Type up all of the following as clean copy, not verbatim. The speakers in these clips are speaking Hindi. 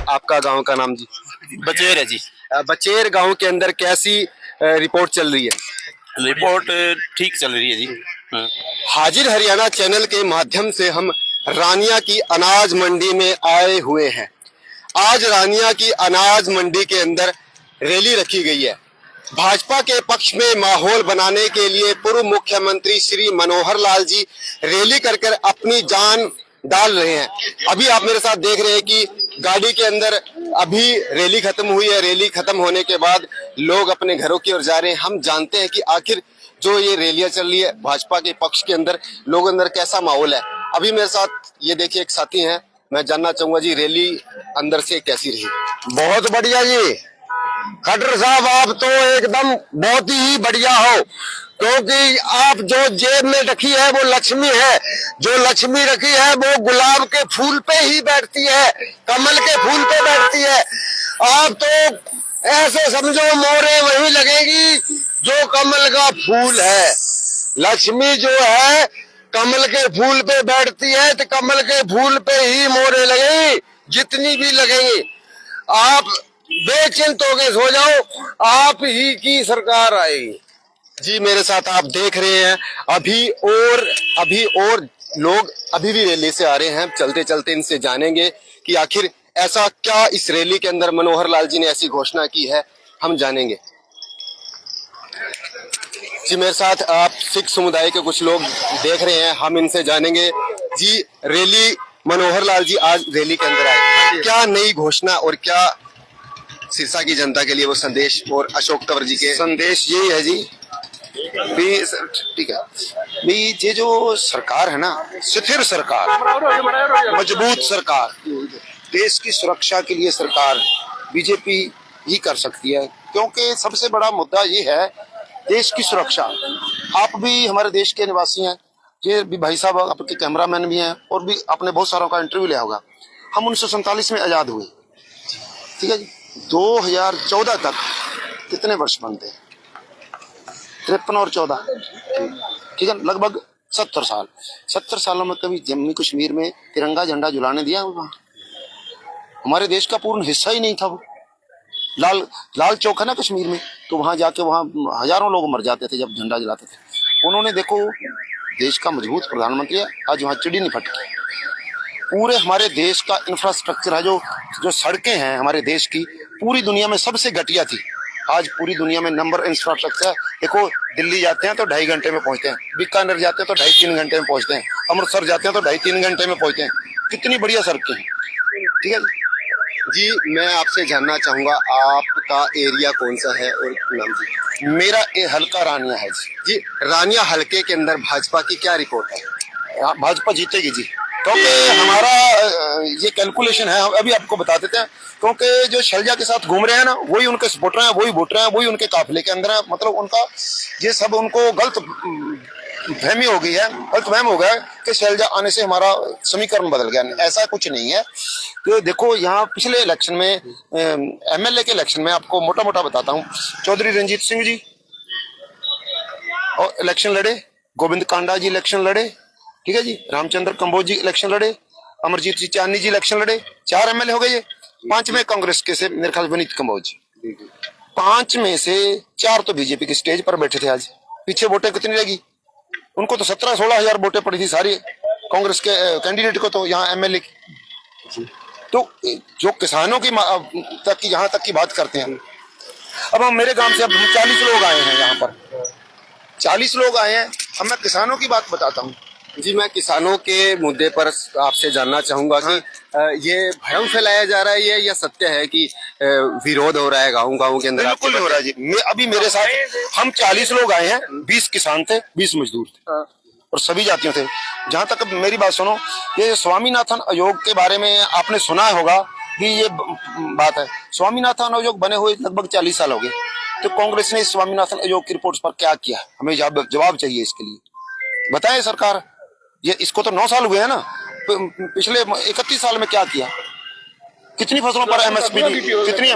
आपका गांव का नाम जी? बचेर है जी। बचेर गांव के अंदर कैसी रिपोर्ट चल रही है? रिपोर्ट ठीक चल रही है जी। हाजिर हरियाणा चैनल के माध्यम से हम रानिया की अनाज मंडी में आए हुए हैं। आज रानिया की अनाज मंडी के अंदर रैली रखी गई है। भाजपा के पक्ष में माहौल बनाने के लिए पूर्व मुख्यमंत्री श्री मनोहर लाल जी रैली कर कर अपनी जान डाल रहे हैं। अभी आप मेरे साथ देख रहे हैं कि गाड़ी के अंदर अभी रैली खत्म हुई है। रैली खत्म होने के बाद लोग अपने घरों की ओर जा रहे हैं। हम जानते हैं कि आखिर जो ये रैलियां चल रही है भाजपा के पक्ष के अंदर, लोगों अंदर कैसा माहौल है। अभी मेरे साथ ये देखिए एक साथी हैं, मैं जानना चाहूंगा जी रैली अंदर से कैसी रही? बहुत बढ़िया जी। खट्टर साहब आप तो एकदम बहुत ही बढ़िया हो, क्योंकि आप जो जेब में रखी है वो लक्ष्मी है। जो लक्ष्मी रखी है वो गुलाब के फूल पे ही बैठती है, कमल के फूल पे बैठती है। आप तो ऐसे समझो मोरे वहीं लगेगी जो कमल का फूल है। लक्ष्मी जो है कमल के फूल पे बैठती है तो कमल के फूल पे ही मोरे लगेंगी, जितनी भी लगेंगी। आप बेचिंत होके सो जाओ, आप ही की सरकार आएगी। जी मेरे साथ आप देख रहे हैं अभी और लोग अभी भी रैली से आ रहे हैं। चलते चलते इनसे जानेंगे कि आखिर ऐसा क्या इस रैली के अंदर मनोहर लाल जी ने ऐसी घोषणा की है, हम जानेंगे। जी मेरे साथ आप सिख समुदाय के कुछ लोग देख रहे हैं, हम इनसे जानेंगे। जी रैली मनोहर लाल जी आज रैली के अंदर आए, क्या नई घोषणा और क्या सिरसा की जनता के लिए वो संदेश और अशोक तंवर जी के संदेश यही है जी भी, ठीक है भी, ये जो सरकार है ना, स्थिर सरकार, मजबूत सरकार, देश की सुरक्षा के लिए सरकार बीजेपी ही कर सकती है। क्योंकि सबसे बड़ा मुद्दा ये है देश की सुरक्षा। आप भी हमारे देश के निवासी हैं, ये भी भाई साहब आपके कैमरामैन भी हैं और भी आपने बहुत सारों का इंटरव्यू लिया होगा। हम 1947 में आजाद हुए, ठीक है जी। 2014 तक कितने वर्ष बनते हैं? 53 और 14, ठीक है, लगभग 70 साल। 70 सालों में कभी जम्मू कश्मीर में तिरंगा झंडा झुलाने दिया? वहां हमारे देश का पूर्ण हिस्सा ही नहीं था वो। लाल चौक है ना कश्मीर में, तो वहां जाके वहां हजारों लोग मर जाते थे जब झंडा जलाते थे। उन्होंने देखो देश का मजबूत प्रधानमंत्री है, आज वहां चिड़ी नहीं फटकी। पूरे हमारे देश का इंफ्रास्ट्रक्चर है, जो सड़कें हैं हमारे देश की, पूरी दुनिया में सबसे घटिया थी। आज पूरी दुनिया में नंबर इंफ्रास्ट्रक्चर। देखो दिल्ली जाते हैं तो 2.5 घंटे में पहुंचते हैं, बीकानेर जाते हैं तो 2.5-3 घंटे में पहुंचते हैं, अमृतसर जाते हैं तो 2.5-3 घंटे में पहुंचते हैं। कितनी बढ़िया सड़कें हैं, ठीक है जी। मैं आपसे जानना चाहूंगा आपका एरिया कौन सा है और नाम जी? मेरा ये हल्का रानिया है जी रानिया हल्के के अंदर भाजपा की क्या रिपोर्ट है? भाजपा जीतेगी जी, क्योंकि हमारा ये कैलकुलेशन है, अभी आपको बता देते हैं। क्योंकि जो शैलजा के साथ घूम रहे हैं ना, वही उनके सपोर्टर हैं, वही वोटर हैं, वही उनके काफिले के अंदर है। मतलब उनका ये सब उनको गलत फहमी हो गई है, गलत फहम हो गया कि शैलजा आने से हमारा समीकरण बदल गया। ऐसा कुछ नहीं है। तो देखो यहाँ पिछले इलेक्शन में एमएलए के इलेक्शन में आपको मोटा मोटा बताता हूँ, चौधरी रंजीत सिंह जी और इलेक्शन लड़े, गोविंद कांडा जी इलेक्शन लड़े, ठीक है जी, रामचंद्र कंबोज जी इलेक्शन लड़े, अमरजीत जी चांदी जी इलेक्शन लड़े। 4 एमएलए हो गए ये। 5 में कांग्रेस के से मेरे ख्याल विनीत कंबोज, 5 में से 4 तो बीजेपी के स्टेज पर बैठे थे। आज पीछे वोटें कितनी लगी उनको? तो 17-16 हजार वोटें पड़ी थी सारी कांग्रेस के कैंडिडेट को, तो यहाँ एमएलए की। तो जो किसानों की तक की यहाँ तक की बात करते हैं, अब हम मेरे गांव से अब 40 लोग आए हैं, यहाँ पर 40 लोग आए हैं। अब मैं किसानों की बात बताता हूँ जी। मैं किसानों के मुद्दे पर आपसे जानना चाहूंगा कि ये भ्रम फैलाया जा रहा है ये या सत्य है कि विरोध हो रहा है गाँव के अंदर? बिल्कुल नहीं हो रहा है जी। अभी मेरे साथ हम 40 लोग आए हैं, 20 किसान थे, 20 मजदूर थे और सभी जातियों थे। जहां तक मेरी बात सुनो, ये स्वामीनाथन आयोग के बारे में आपने सुना होगा कि ये बात है। स्वामीनाथन आयोग बने हुए लगभग 40 साल हो गए। तो कांग्रेस ने स्वामीनाथन आयोग की रिपोर्ट पर क्या किया? हमें जवाब चाहिए इसके लिए। बताएं सरकार, ये इसको तो 9 साल हुए हैं ना, पिछले 31 साल में क्या किया? कितनी फसलों पर एमएसपी दी? कितनी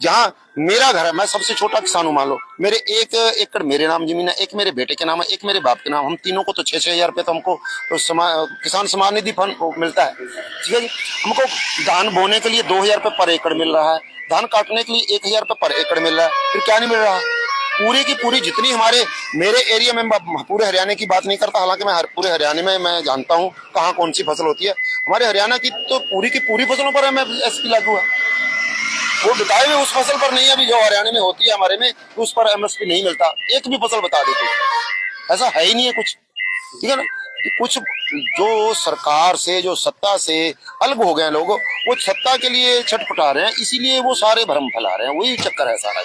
जहाँ मेरा घर है, मैं सबसे छोटा किसान हूँ, मान लो मेरे 1 एकड़ मेरे नाम जमीन है, एक मेरे बेटे के नाम है, एक मेरे बाप के नाम, हम तीनों को तो 6-6 हजार रुपये तो हमको तो किसान सम्मान निधि फंड मिलता है, ठीक है जी। हमको धान बोने के लिए 2,000 रुपये पर एकड़ मिल रहा है, धान काटने के लिए 1,000 रुपये पर एकड़ मिल रहा है, फिर क्या नहीं मिल रहा है। पूरी की पूरी जितनी हमारे मेरे एरिया में, पूरे हरियाणा की बात नहीं करता, हालांकि मैं पूरे हरियाणा में मैं जानता हूँ कहाँ कौन सी फसल होती है। हमारे हरियाणा की तो पूरी की पूरी फसलों पर MSP लागू है, वो बताए हुए उस फसल पर नहीं है। अभी जो हरियाणा में होती है हमारे में, उस पर MSP नहीं मिलता। एक भी फसल बता देते, ऐसा है ही नहीं है कुछ, ठीक है ना। कि कुछ जो सरकार से, जो सत्ता से अलग हो गए लोग, वो सत्ता के लिए छटपटा रहे हैं, इसीलिए वो सारे भ्रम फैला रहे हैं, वही चक्कर है सारा।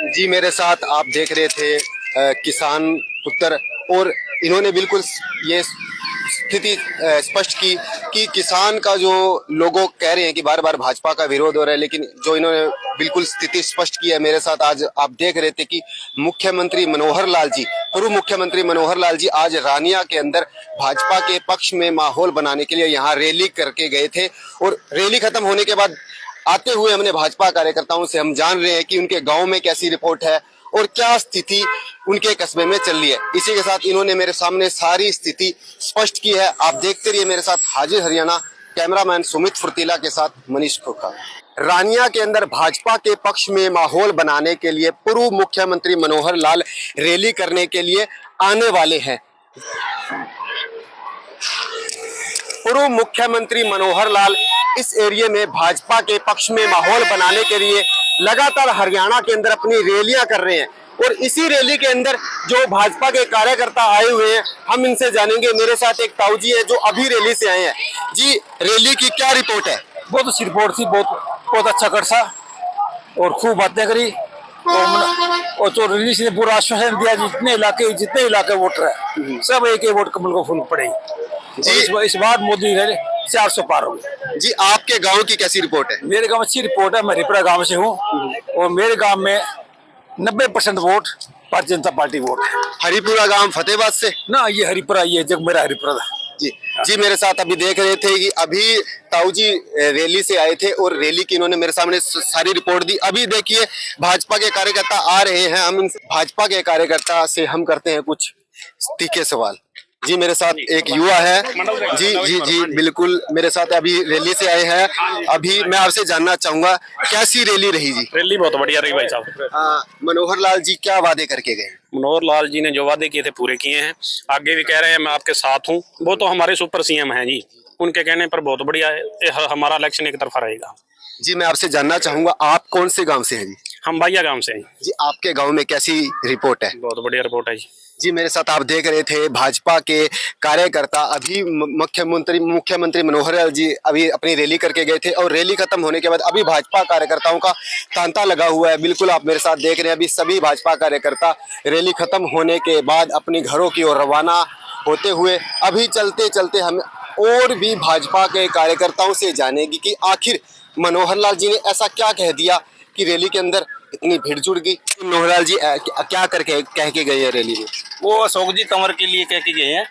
जी मेरे साथ आप देख रहे थे किसान पुत्र, और इन्होंने बिल्कुल ये स्थिति स्पष्ट की कि किसान का जो लोगों कह रहे हैं कि बार बार भाजपा का विरोध हो रहा है, लेकिन जो इन्होंने बिल्कुल स्थिति स्पष्ट की है। मेरे साथ आज आप देख रहे थे कि मुख्यमंत्री मनोहर लाल जी, पूर्व मुख्यमंत्री मनोहर लाल जी आज रानिया के अंदर भाजपा के पक्ष में माहौल बनाने के लिए यहाँ रैली करके गए थे, और रैली खत्म होने के बाद आते हुए हमने भाजपा कार्यकर्ताओं से हम जान रहे हैं कि उनके गांव में कैसी रिपोर्ट है और क्या स्थिति उनके कस्बे में चल रही है। इसी के साथ इन्होंने मेरे सामने सारी स्थिति स्पष्ट की है। आप देखते रहिए मेरे साथ हाजिर हरियाणा, कैमरामैन सुमित फुर्तीला के साथ मनीष खोखा। रानिया के अंदर भाजपा के पक्ष में माहौल बनाने के लिए पूर्व मुख्यमंत्री मनोहर लाल रैली करने के लिए आने वाले हैं। पूर्व मुख्यमंत्री मनोहर लाल इस एरिया में भाजपा के पक्ष में माहौल बनाने के लिए लगातार हरियाणा के अंदर अपनी रैलियां कर रहे हैं, और इसी रैली के अंदर जो भाजपा के कार्यकर्ता आए हुए हैं, हम इनसे जानेंगे। मेरे साथ एक ताऊ जी है जो अभी रैली से आए हैं। जी, रैली की क्या रिपोर्ट है? बहुत अच्छी रिपोर्ट थी, बहुत अच्छा कर सा, और खूब बातें करी, और तो रैली ने पूरा आश्वासन दिया, जितने इलाके वोटर है सब एक वोट कमल को फूल पड़ेगी जी। इस बार मोदी 400 पार हो गए जी। आपके गांव की कैसी रिपोर्ट है? मेरे गांव अच्छी रिपोर्ट है, मैं हरिपुरा गांव से हूँ, और मेरे गांव में 90% vote Bharatiya Janata party vote है। हरिपुरा गांव फतेहाबाद से ना, ये हरिपुरा, ये जग मेरा हरिपुरा था जी। जी, मेरे साथ अभी देख रहे थे कि अभी ताऊ जी रैली से आए थे, और रैली की इन्होंने मेरे सामने सारी रिपोर्ट दी। अभी देखिए भाजपा के कार्यकर्ता आ रहे हैं, हम भाजपा के कार्यकर्ता से हम करते हैं कुछ तीखे सवाल। जी, मेरे साथ एक युवा है। जी जी जी, बिल्कुल मेरे साथ अभी रैली से आए हैं। अभी मैं आपसे जानना चाहूंगा कैसी रैली रही जी? रैली बहुत बढ़िया रही भाई साहब। मनोहर लाल जी क्या वादे करके गए? मनोहर लाल जी ने जो वादे किए थे पूरे किए हैं, आगे भी कह रहे हैं मैं आपके साथ हूँ। वो तो हमारे सुपर CM हैं जी, उनके कहने पर बहुत बढ़िया है। हमारा इलेक्शन एक तरफा रहेगा। जी, मैं आपसे जानना चाहूंगा आप कौन से गांव से हैं जी? हम बाइया गांव से हैं जी। आपके गांव में कैसी रिपोर्ट है? बहुत बढ़िया रिपोर्ट है जी। जी, मेरे साथ आप देख रहे थे भाजपा के कार्यकर्ता अभी मुख्यमंत्री मनोहर लाल जी अभी अपनी रैली करके गए थे, और रैली खत्म होने के बाद अभी भाजपा कार्यकर्ताओं का तांता लगा हुआ है। बिल्कुल आप मेरे साथ देख रहे हैं, अभी सभी भाजपा कार्यकर्ता रैली खत्म होने के बाद अपनी घरों की ओर रवाना होते हुए, अभी चलते चलते हम और भी भाजपा के कार्यकर्ताओं से जानेगी कि आखिर मनोहर लाल जी ने ऐसा क्या कह दिया कि रैली के अंदर इतनी भीड़ जुड़ गई। मनोहर लाल जी क्या करके कह के गए हैं रैली में? वो अशोक जी तंवर के लिए कह के गए हैं।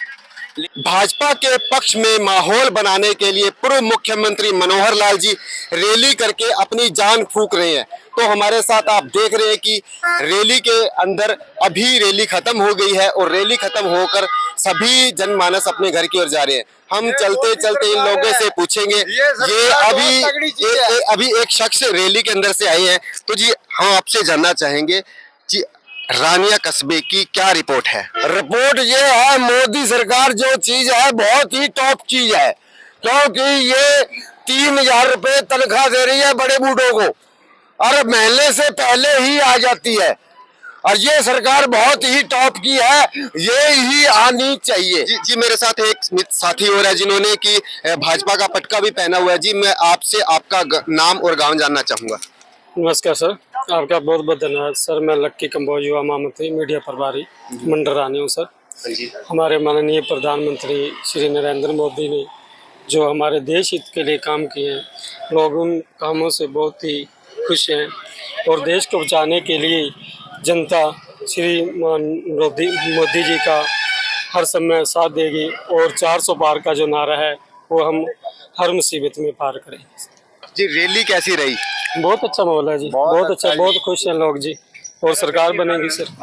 भाजपा के पक्ष में माहौल बनाने के लिए पूर्व मुख्यमंत्री मनोहर लाल जी रैली करके अपनी जान फूंक रहे हैं। तो हमारे साथ आप देख रहे हैं कि रैली के अंदर अभी रैली खत्म हो गई है, और रैली खत्म होकर सभी जनमानस अपने घर की ओर जा रहे हैं। हम चलते चलते इन लोगों से पूछेंगे, ये अभी एक शख्स रैली के अंदर से आए हैं। तो जी, हम आपसे जानना चाहेंगे जी, रानिया कस्बे की क्या रिपोर्ट है? रिपोर्ट ये है, मोदी सरकार जो चीज है बहुत ही टॉप चीज है, क्योंकि ये 3,000 रुपए तनख्वाह दे रही है बड़े बूढ़ों को, और महीने से पहले ही आ जाती है, और ये सरकार बहुत ही टॉप की है, ये ही आनी चाहिए। जी, मेरे साथ एक साथी और है जिन्होंने कि भाजपा का पटका भी पहना हुआ है। जी, मैं आपसे आपका नाम और गांव जानना चाहूंगा। नमस्कार सर, आपका बहुत बहुत धन्यवाद सर। मैं लक्की कंबोज युवा महामंत्री मीडिया प्रभारी मंडल रानी हूँ सर। हमारे माननीय प्रधानमंत्री श्री नरेंद्र मोदी ने जो हमारे देश हित के लिए काम किए हैं, लोग उन कामों से बहुत ही खुश हैं, और देश को बचाने के लिए जनता श्री मोदी जी का हर समय साथ देगी, और 400 पार का जो नारा है वो हम हर मुसीबत में पार करें। जी, रैली कैसी रही? बहुत अच्छा माहौल है जी, बहुत अच्छा, बहुत खुश हैं लोग जी, और सरकार बनेगी सर।